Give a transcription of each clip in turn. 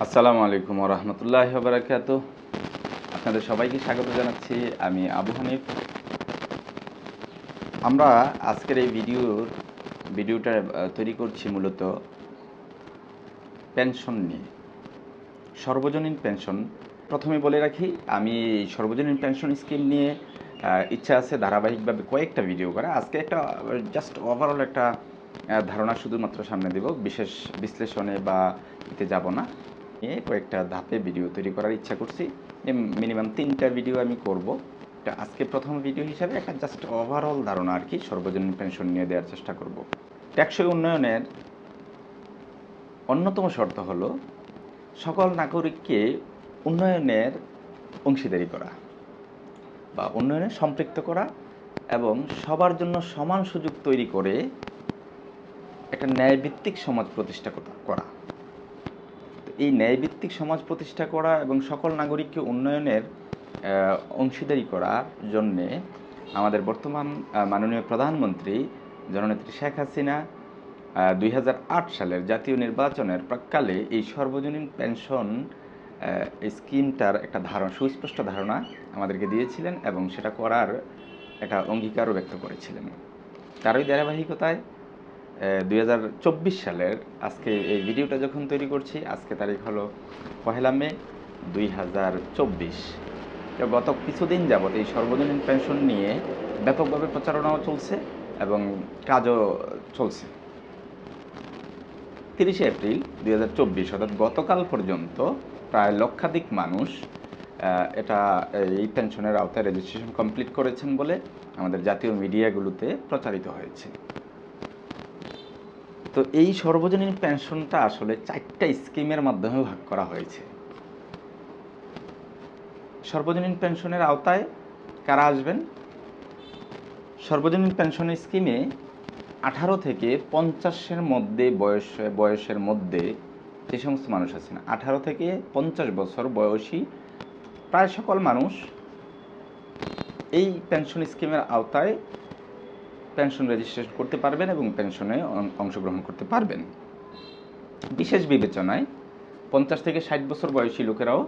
আসসালামু আলাইকুম ওয়া রাহমাতুল্লাহি ওয়া বারাকাতুহু। আপনাদের সবাইকে স্বাগত জানাচ্ছি। আমি আবু হানিফ। আমরা আজকের এই ভিডিওটা তৈরি করছি মূলত পেনশন নিয়ে, সর্বজনীন পেনশন। প্রথমে বলে রাখি, আমি সর্বজনীন পেনশন স্কিম নিয়ে ইচ্ছা আছে ধারাবাহিকভাবে কয়েকটা ভিডিও করা। আজকে একটা জাস্ট ওভারঅল একটা ধারণা শুধুমাত্র সামনে দেব, বিশেষ বিশ্লেষণে বা এতে যাব না। নিয়ে কয়েকটা ধাপে ভিডিও তৈরি করার ইচ্ছা করছি। মিনিমাম 3টা ভিডিও আমি করব। এটা আজকে প্রথম ভিডিও হিসাবে একটা জাস্ট ওভারঅল ধারণা আর কি সর্বজনীন পেনশন নিয়ে দেওয়ার চেষ্টা করব। টেকসই উন্নয়নের অন্যতম শর্ত হলো সকল নাগরিককে উন্নয়নের অংশীদারি করা বা উন্নয়নে সম্পৃক্ত করা এবং সবার জন্য সমান সুযোগ তৈরি করে একটা ন্যায়ভিত্তিক সমাজ প্রতিষ্ঠা করা। এই ন্যায়ভিত্তিক সমাজ প্রতিষ্ঠা করা এবং সকল নাগরিককে উন্নয়নের অংশীদারি করার জন্যে আমাদের বর্তমান মাননীয় প্রধানমন্ত্রী জননেত্রী শেখ হাসিনা 2008 সালের জাতীয় নির্বাচনের প্রাক্কালে এই সর্বজনীন পেনশন স্কিমটার একটা সুস্পষ্ট ধারণা আমাদেরকে দিয়েছিলেন এবং সেটা করার একটা অঙ্গীকারও ব্যক্ত করেছিলেন। তারই ধারাবাহিকতায় 2024 সালের আজকে এই ভিডিওটা যখন তৈরি করছি, আজকে তারিখ হলো 1 মে 2024। গত কিছুদিন যাবৎ এই সর্বজনীন পেনশন নিয়ে ব্যাপকভাবে প্রচারণাও চলছে এবং কাজও চলছে। 30 এপ্রিল 2024 অর্থাৎ গতকাল পর্যন্ত প্রায় লক্ষাধিক মানুষ এই পেনশনের আওতায় রেজিস্ট্রেশন কমপ্লিট করেছেন বলে আমাদের জাতীয় মিডিয়াগুলোতে প্রচারিত হয়েছে। তো এই সর্বজনীন পেনশনটা আসলে 4টা স্কিমের মাধ্যমে ভাগ করা হয়েছে। সর্বজনীন পেনশনের আওতায় কারা আসবেন? সর্বজনীন পেনশন স্কিমে 18 থেকে 50-এর মধ্যে বয়সের মধ্যে যে সমস্ত মানুষ আছেন, 18 থেকে 50 বছর বয়সী প্রায় সকল মানুষ এই পেনশন স্কিমের আওতায় পেনশন রেজিস্ট্রেশন করতে পারবেন এবং পেনশনে অংশগ্রহণ করতে পারবেন। বিশেষ বিবেচনায় 50 থেকে 60 বছর বয়সী লোকেরাও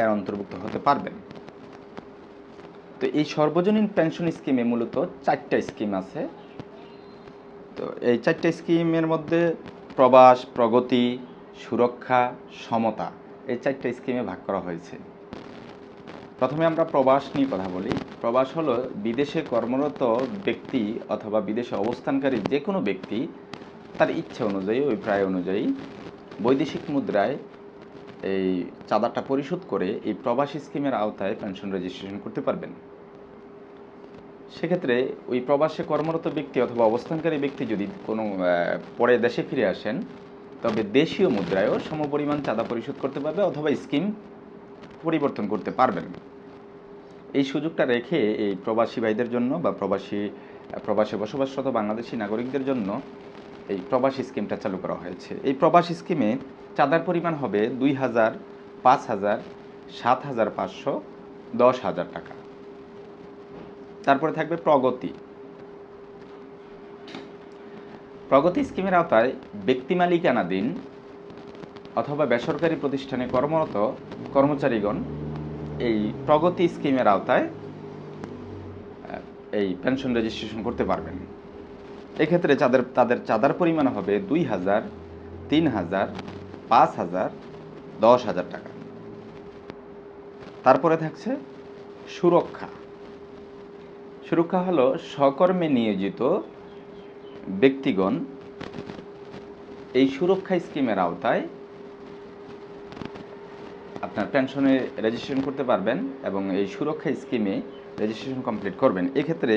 এর অন্তর্ভুক্ত হতে পারবেন। তো এই সর্বজনীন পেনশন স্কিমে মূলত 4টা স্কিম আছে। তো এই 4টা স্কিমের মধ্যে প্রবাস, প্রগতি, সুরক্ষা, সমতা, এই 4টা স্কিমে ভাগ করা হয়েছে। প্রথমে আমরা প্রবাস নিয়ে কথা বলি। প্রবাস হলো বিদেশে কর্মরত ব্যক্তি অথবা বিদেশে অবস্থানকারী যে কোনো ব্যক্তি তার ইচ্ছা অনুযায়ী, অভিপ্রায় অনুযায়ী বৈদেশিক মুদ্রায় এই চাঁদাটা পরিশোধ করে এই প্রবাসী স্কিমের আওতায় পেনশন রেজিস্ট্রেশন করতে পারবেন। সেক্ষেত্রে ওই প্রবাসে কর্মরত ব্যক্তি অথবা অবস্থানকারী ব্যক্তি যদি কোনো পরে দেশে ফিরে আসেন, তবে দেশীয় মুদ্রায়ও সমপরিমাণ চাঁদা পরিশোধ করতে পারবে অথবা স্কিম পরিবর্তন করতে পারবেন। এই সুযোগটা রেখে এই প্রবাসী ভাইদের জন্য বা প্রবাসে বসবাসরত বাংলাদেশি নাগরিকদের জন্য এই প্রবাসী স্কিমটা চালু করা হয়েছে। এই প্রবাসী স্কিমে চাঁদার পরিমাণ হবে 2,000, 5,000, 7,500, 10,000 টাকা। তারপরে থাকবে প্রগতি স্কিমের আওতায় ব্যক্তি মালিকানাধীন অথবা বেসরকারি প্রতিষ্ঠানে কর্মরত কর্মচারীগণ এই প্রগতি স্কিমের আওতায় এই পেনশন রেজিস্ট্রেশন করতে পারবেন। এক্ষেত্রে তাদের চাঁদার পরিমাণ হবে 2,000, 3,000, 5,000, 10,000 টাকা। তারপরে থাকছে সুরক্ষা হলো স্বকর্মে নিয়োজিত ব্যক্তিগণ এই সুরক্ষা স্কিমের আওতায় আপনার পেনশনে রেজিস্ট্রেশন করতে পারবেন এবং এই সুরক্ষা স্কিমে রেজিস্ট্রেশন কমপ্লিট করবেন। এক্ষেত্রে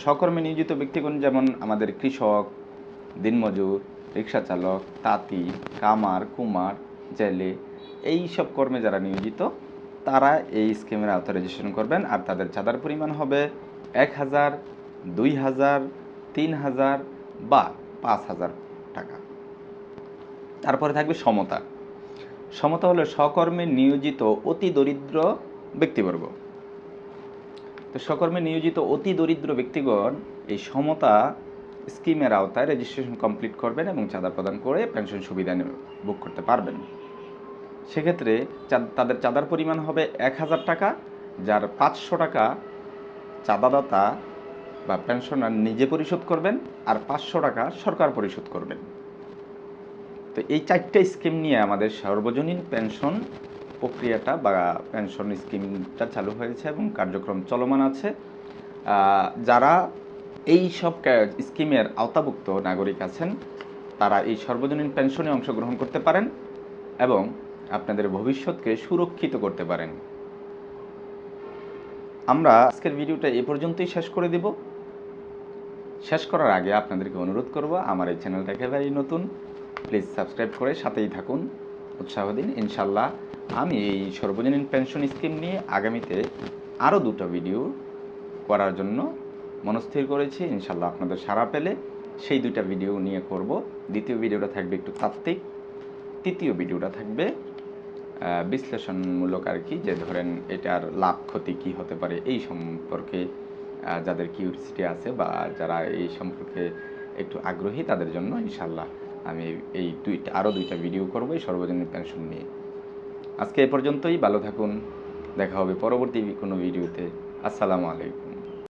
স্বকর্মে নিয়োজিত ব্যক্তিগণ যেমন আমাদের কৃষক, দিনমজুর, রিক্সা চালক, তাঁতি, কামার, কুমার, জেলে, এই সব কর্মে যারা নিয়োজিত তারা এই স্কিমের আওতায় রেজিস্ট্রেশন করবেন। আর তাদের চাঁদার পরিমাণ হবে 1,000, 2,000, 3,000 বা 5,000 টাকা। তারপরে থাকবে সমতা হলো স্বকর্মে নিয়োজিত অতি দরিদ্র ব্যক্তিবর্গ। তো স্বকর্মে নিয়োজিত অতি দরিদ্র ব্যক্তিগণ এই সমতা স্কিমের আওতায় রেজিস্ট্রেশন কমপ্লিট করবেন এবং চাঁদা প্রদান করে পেনশন সুবিধা বুক করতে পারবেন। সেক্ষেত্রে তাদের চাঁদার পরিমাণ হবে 1000 টাকা, যার 500 টাকা চাঁদাদাতা বা পেনশনার নিজে পরিশোধ করবেন, আর 500 টাকা সরকার পরিশোধ করবেন। তো এই 4টা স্কিম নিয়ে আমাদের সর্বজনীন পেনশন প্রক্রিয়াটা বা পেনশন স্কিমটা চালু হয়েছে এবং কার্যক্রম চলমান আছে। যারা এই সব স্কিমের আওতাভুক্ত নাগরিক আছেন তারা এই সর্বজনীন পেনশনে অংশগ্রহণ করতে পারেন এবং আপনাদের ভবিষ্যৎকে সুরক্ষিত করতে পারেন। আমরা আজকের ভিডিওটা এ পর্যন্তই শেষ করে দিব। শেষ করার আগে আপনাদেরকে অনুরোধ করব, আমার এই চ্যানেলটা একেবারেই নতুন, প্লিজ সাবস্ক্রাইব করে সাথেই থাকুন, উৎসাহ দিন। ইনশাল্লাহ আমি এই সর্বজনীন পেনশন স্কিম নিয়ে আগামীতে আরও 2টা ভিডিও করার জন্য মনস্থির করেছি। ইনশাল্লাহ আপনাদের সাড়া পেলে সেই 2টা ভিডিও নিয়ে করব। দ্বিতীয় ভিডিওটা থাকবে একটু তাত্ত্বিক, তৃতীয় ভিডিওটা থাকবে বিশ্লেষণমূলক আর কি, যে ধরেন এটার লাভ ক্ষতি কী হতে পারে এই সম্পর্কে যাদের কিউরিসিটি আছে বা যারা এই সম্পর্কে একটু আগ্রহী তাদের জন্য ইনশাল্লাহ আমি এই আরও 2টা ভিডিও করবো এই সর্বজনীন পেনশন নিয়ে। আজকে এ পর্যন্তই, ভালো থাকুন, দেখা হবে পরবর্তী কোনো ভিডিওতে। আসসালামু আলাইকুম।